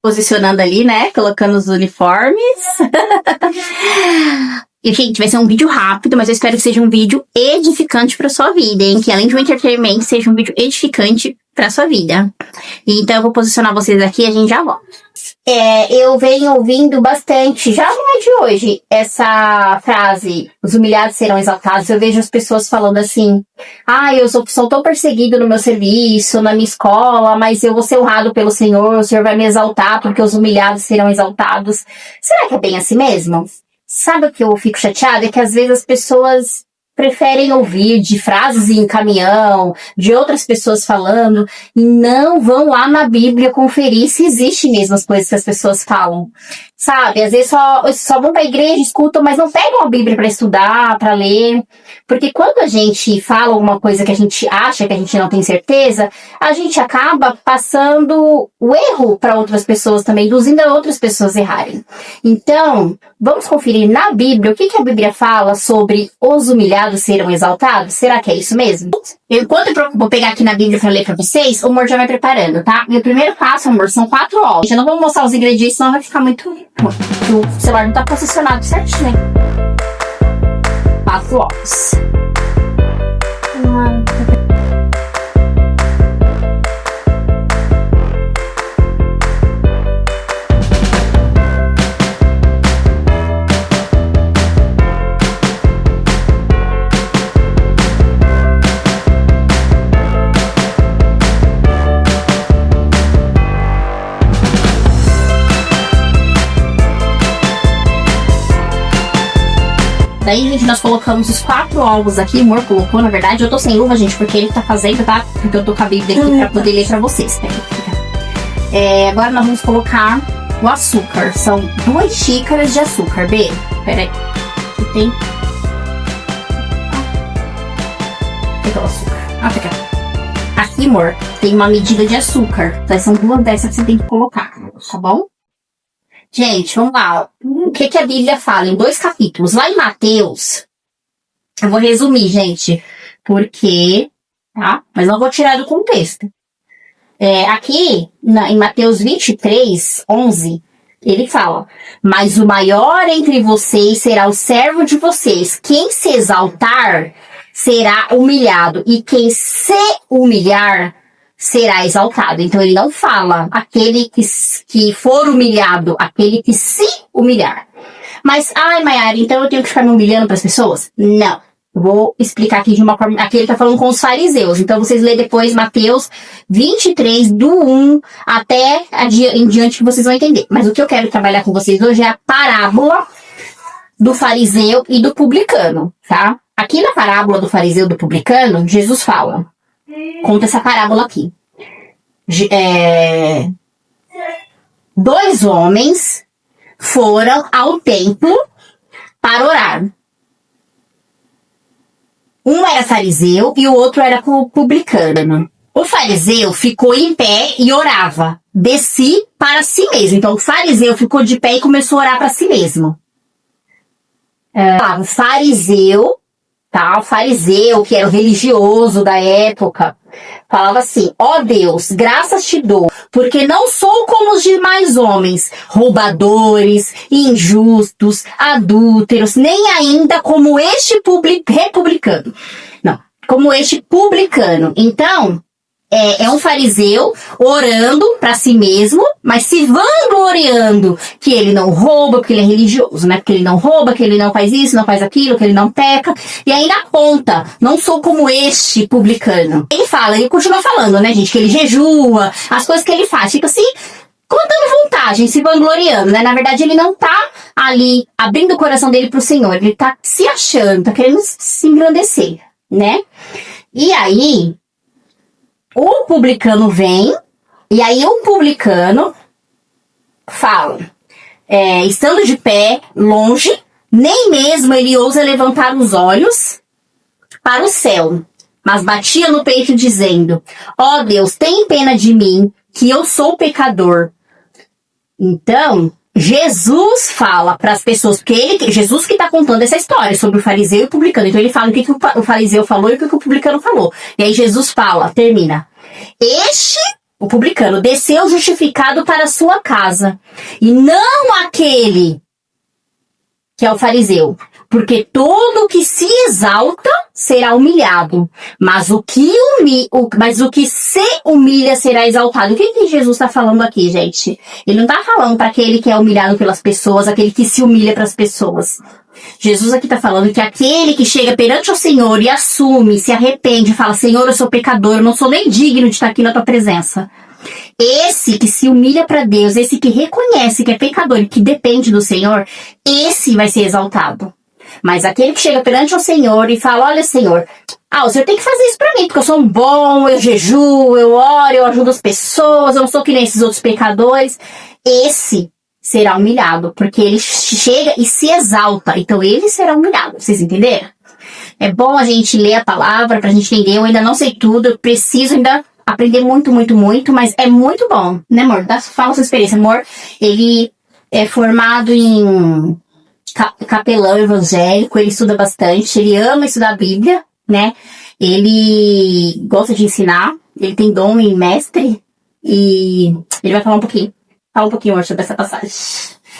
posicionando ali, né? Colocando os uniformes. E, gente, vai ser um vídeo rápido, mas eu espero que seja um vídeo edificante pra sua vida, hein? Que além de um entretenimento, seja um vídeo edificante pra sua vida. Então, eu vou posicionar vocês aqui e a gente já volta. Eu venho ouvindo bastante, já não é de hoje, essa frase, os humilhados serão exaltados. Eu vejo as pessoas falando assim, eu sou tão perseguido no meu serviço, na minha escola, mas eu vou ser honrado pelo Senhor, o Senhor vai me exaltar porque os humilhados serão exaltados. Será que é bem assim mesmo? Sabe o que eu fico chateada? É que às vezes as pessoas preferem ouvir de frases em caminhão, de outras pessoas falando, e não vão lá na Bíblia conferir se existe mesmo as coisas que as pessoas falam. Sabe? Às vezes só vão pra igreja, escutam, mas não pegam a Bíblia pra estudar, pra ler. Porque quando a gente fala alguma coisa que a gente acha que a gente não tem certeza, a gente acaba passando o erro para outras pessoas também, induzindo a outras pessoas errarem. Então, vamos conferir na Bíblia o que a Bíblia fala sobre os humilhados serão exaltados? Será que é isso mesmo? Enquanto eu vou pegar aqui na Bíblia para ler para vocês, o amor já vai preparando, tá? E o primeiro passo, amor, são 4 ovos. Eu não vou mostrar os ingredientes, senão vai ficar muito... O celular não tá posicionado certinho, né? 4 ovos. Daí, gente, nós colocamos os 4 ovos aqui. O amor colocou, na verdade. Eu tô sem luva, gente, porque ele tá fazendo, tá? Porque eu tô com a Bíblia aqui pra poder ler pra vocês. Agora nós vamos colocar o açúcar. São 2 xícaras de açúcar. B, peraí. Aqui tem... Cadê o açúcar? Tá aqui. Aqui, amor, tem uma medida de açúcar. Então, são 2 dessas que você tem que colocar, tá bom? Gente, vamos lá. O que a Bíblia fala em 2 capítulos? Lá em Mateus, eu vou resumir, gente, porque, tá? Mas não vou tirar do contexto. Aqui, em Mateus 23, 11, ele fala, mas o maior entre vocês será o servo de vocês. Quem se exaltar será humilhado, e quem se humilhar será exaltado. Então ele não fala aquele que for humilhado, aquele que se humilhar. Mas, Maiara, então eu tenho que ficar me humilhando para as pessoas? Não. Eu vou explicar aqui de uma forma... Aqui ele tá falando com os fariseus. Então vocês lêem depois Mateus 23, do 1 até em diante, que vocês vão entender. Mas o que eu quero trabalhar com vocês hoje é a parábola do fariseu e do publicano, tá? Aqui na parábola do fariseu e do publicano, Jesus fala... Conta essa parábola aqui. 2 homens foram ao templo para orar. Um era fariseu e o outro era publicano. O fariseu ficou em pé e orava de si para si mesmo. Então o fariseu ficou de pé e começou a orar para si mesmo. O fariseu, tá? O fariseu, que era o religioso da época, falava assim, ó Deus, graças te dou, porque não sou como os demais homens, roubadores, injustos, adúlteros, nem ainda como este republicano. Não, como este publicano. Então, é um fariseu orando para si mesmo, mas se vangloriando que ele não rouba, porque ele é religioso, né? Porque ele não rouba, que ele não faz isso, não faz aquilo, que ele não peca. E ainda aponta, não sou como este publicano. Ele continua falando, né, gente? Que ele jejua, as coisas que ele faz. Fica assim, contando vantagem, se vangloriando, né? Na verdade, ele não tá ali abrindo o coração dele pro Senhor. Ele tá se achando, tá querendo se engrandecer, né? E aí... o publicano vem, e aí o publicano fala, estando de pé, longe, nem mesmo ele ousa levantar os olhos para o céu, mas batia no peito dizendo, ó Deus, tem pena de mim, que eu sou pecador. Então, Jesus fala para as pessoas, porque Jesus que está contando essa história sobre o fariseu e o publicano. Então ele fala o que o fariseu falou e o que o publicano falou. E aí Jesus fala, termina. o publicano, desceu justificado para a sua casa, e não aquele que é o fariseu. Porque todo que se exalta será humilhado, mas o que se humilha será exaltado. O que Jesus está falando aqui, gente? Ele não está falando para aquele que é humilhado pelas pessoas, aquele que se humilha para as pessoas. Jesus aqui está falando que aquele que chega perante o Senhor e assume, se arrepende, fala: Senhor, eu sou pecador, eu não sou nem digno de estar aqui na tua presença. Esse que se humilha para Deus, esse que reconhece que é pecador e que depende do Senhor, esse vai ser exaltado. Mas aquele que chega perante o Senhor e fala: olha, Senhor, o Senhor tem que fazer isso pra mim, porque eu sou um bom, eu jejuo, eu oro, eu ajudo as pessoas, eu não sou que nem esses outros pecadores. Esse será humilhado, porque ele chega e se exalta, então ele será humilhado. Vocês entenderam? É bom a gente ler a palavra pra gente entender. Eu ainda não sei tudo, eu preciso ainda aprender muito, muito, muito, mas é muito bom, né, amor? Fala sua experiência, amor. Ele é formado em capelão evangélico, ele estuda bastante, ele ama estudar a Bíblia, né? Ele gosta de ensinar, ele tem dom em mestre, e ele vai falar um pouquinho. Fala um pouquinho hoje sobre essa passagem.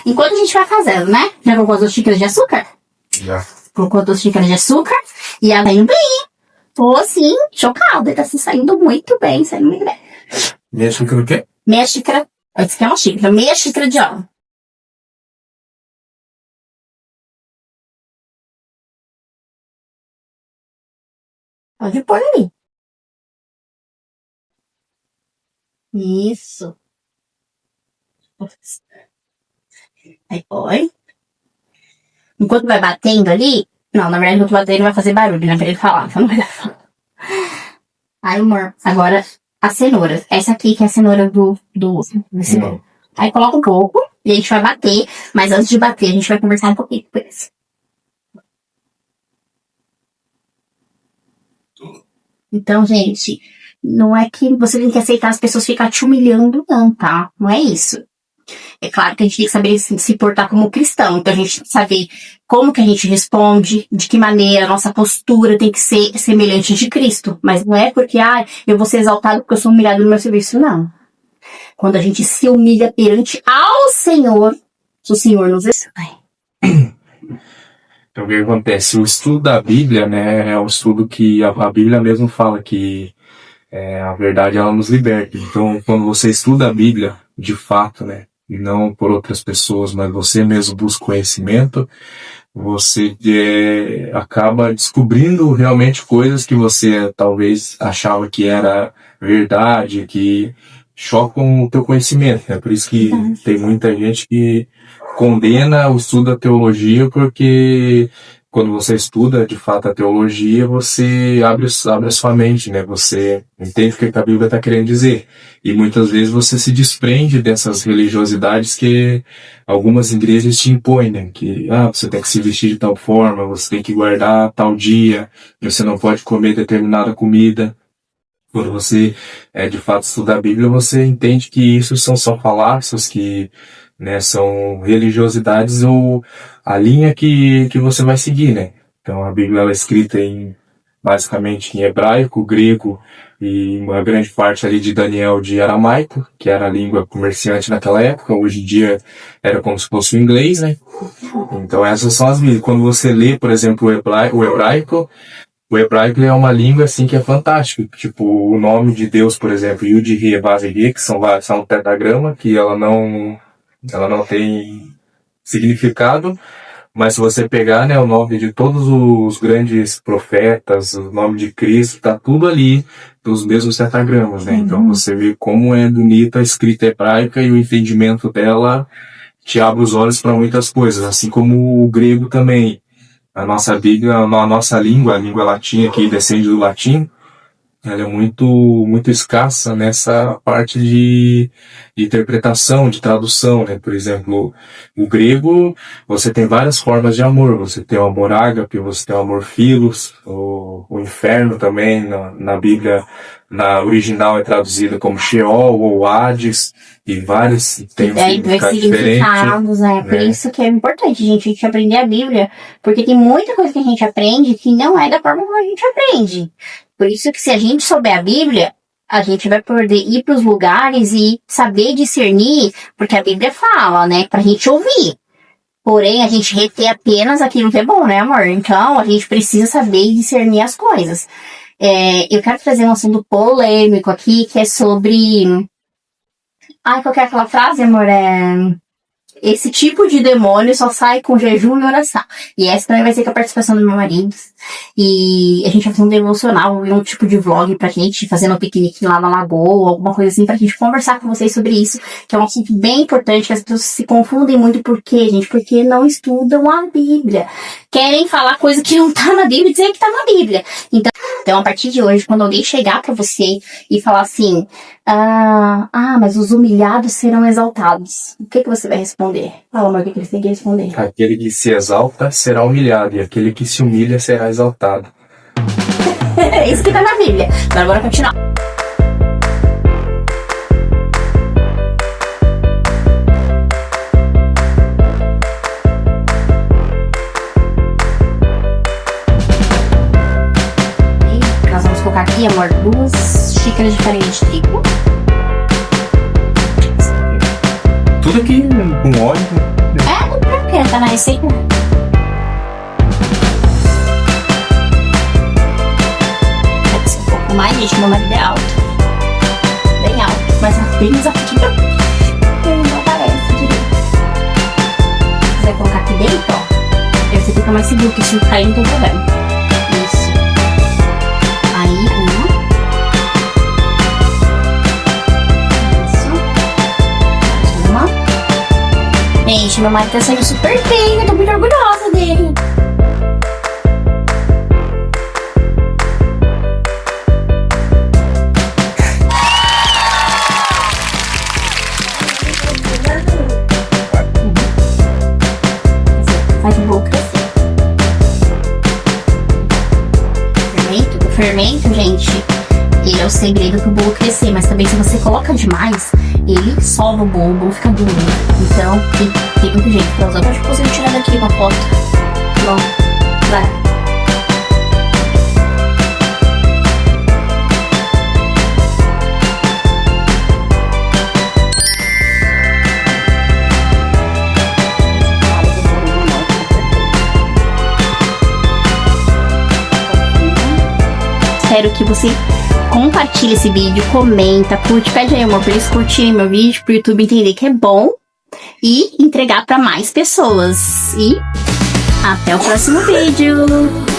Enquanto a gente vai fazendo, né? Já colocou as 2 xícaras de açúcar? Já. Colocou 2 xícaras de açúcar, e ela tá indo bem. Tô assim, chocada, ele tá se saindo muito bem, saindo muito bem. Meia xícara o quê? Meia xícara, essa aqui é uma xícara, meia xícara de óleo. Pode pôr ali. Isso. Aí põe. Enquanto vai batendo ali... Não, na verdade, enquanto batendo vai fazer barulho, né? Pra ele falar, então não vai dar falar. Aí, amor, agora a cenoura. Essa aqui que é a cenoura desse bolo. Aí coloca um pouco e a gente vai bater. Mas antes de bater, a gente vai conversar um pouquinho com isso. Então, gente, não é que você tem que aceitar as pessoas ficar te humilhando, não, tá? Não é isso. É claro que a gente tem que saber se portar como cristão. Então a gente tem que saber como que a gente responde, de que maneira a nossa postura tem que ser semelhante de Cristo. Mas não é porque, eu vou ser exaltado porque eu sou humilhado no meu serviço, não. Quando a gente se humilha perante ao Senhor, o Senhor nos exalta. Então o que acontece? O estudo da Bíblia, né, é um estudo que a Bíblia mesmo fala que a verdade ela nos liberta. Então quando você estuda a Bíblia, de fato, né, e não por outras pessoas, mas você mesmo busca conhecimento, você acaba descobrindo realmente coisas que você talvez achava que era verdade, que chocam o teu conhecimento, né? Por isso que tem muita gente que condena o estudo da teologia, porque quando você estuda de fato a teologia, você abre a sua mente, né? Você entende o que a Bíblia está querendo dizer. E muitas vezes você se desprende dessas religiosidades que algumas igrejas te impõem, né? Que você tem que se vestir de tal forma, você tem que guardar tal dia, você não pode comer determinada comida. Quando você de fato estuda a Bíblia, você entende que isso são só falácias, que são religiosidades ou a linha que você vai seguir, né? Então a Bíblia ela é escrita basicamente em hebraico, grego e uma grande parte ali de Daniel de aramaico, que era a língua comerciante naquela época. Hoje em dia era como se fosse o inglês, né? Então essas são as Bíblias. Quando você lê, por exemplo, o hebraico é uma língua assim que é fantástica. Tipo, o nome de Deus, por exemplo, Yud-He, Vav-He, que são um tetragrama, que ela não tem significado, mas se você pegar, né, o nome de todos os grandes profetas, o nome de Cristo, tá tudo ali dos mesmos tetragramas, né? Então você vê como é bonita a escrita hebraica e o entendimento dela te abre os olhos para muitas coisas, assim como o grego também. A nossa Bíblia, a nossa língua, a língua latina, que descende do latim, ela é muito, muito escassa nessa parte de interpretação, de tradução, né? Por exemplo, o grego, você tem várias formas de amor. Você tem o amor ágape, você tem o amor filos, o inferno também, na Bíblia, na original é traduzido como Sheol ou Hades, e vários tem um significado diferente. Por isso que é importante, gente, a gente aprender a Bíblia, porque tem muita coisa que a gente aprende que não é da forma como a gente aprende. Por isso que se a gente souber a Bíblia, a gente vai poder ir para os lugares e saber discernir, porque a Bíblia fala, né, pra gente ouvir. Porém, a gente reter apenas aquilo que é bom, né, amor? Então, a gente precisa saber discernir as coisas. Eu quero trazer um assunto polêmico aqui, que é sobre... Ai, qual que é aquela frase, amor? Esse tipo de demônio só sai com jejum e oração. E essa também vai ser com a participação do meu marido. E a gente vai fazer um devocional e um tipo de vlog pra gente, fazendo um piquenique lá na lagoa, alguma coisa assim, pra gente conversar com vocês sobre isso, que é um assunto bem importante, que as pessoas se confundem muito. Por quê, gente? Porque não estudam a Bíblia. Querem falar coisa que não tá na Bíblia e dizer que tá na Bíblia. Então, a partir de hoje, quando alguém chegar pra você e falar assim, mas os humilhados serão exaltados, o que você vai responder? Fala, amor, o que eles têm que responder? Aquele que se exalta será humilhado, e aquele que se humilha será exaltado. É isso que tá na Bíblia. Agora, bora continuar. Nós vamos colocar aqui, amor, 2 xícaras de farinha de trigo. Tudo aqui com óleo. Porque tá na receita. Pode ser um pouco mais, gente, meu marido é alto. Bem alto, mas apenas aqui não aparece direito. Se quiser colocar aqui dentro, ó, aí você fica mais seguro, que se cair não tem problema. Isso. Aí, gente, meu marido tá saindo super bem, eu tô muito orgulhosa dele. Faz o bolo crescer. O fermento, gente, ele é o segredo pro bolo crescer, mas também se você coloca demais, ele sova o bolo fica duro. Então, tem muito jeito pra usar. Eu acho que eu consigo tirar daqui uma foto. Pronto, vai. Espero que você compartilhe esse vídeo, comenta, curte, pede aí, amor, pra eles curtirem meu vídeo, pro YouTube entender que é bom e entregar pra mais pessoas. E até o próximo vídeo!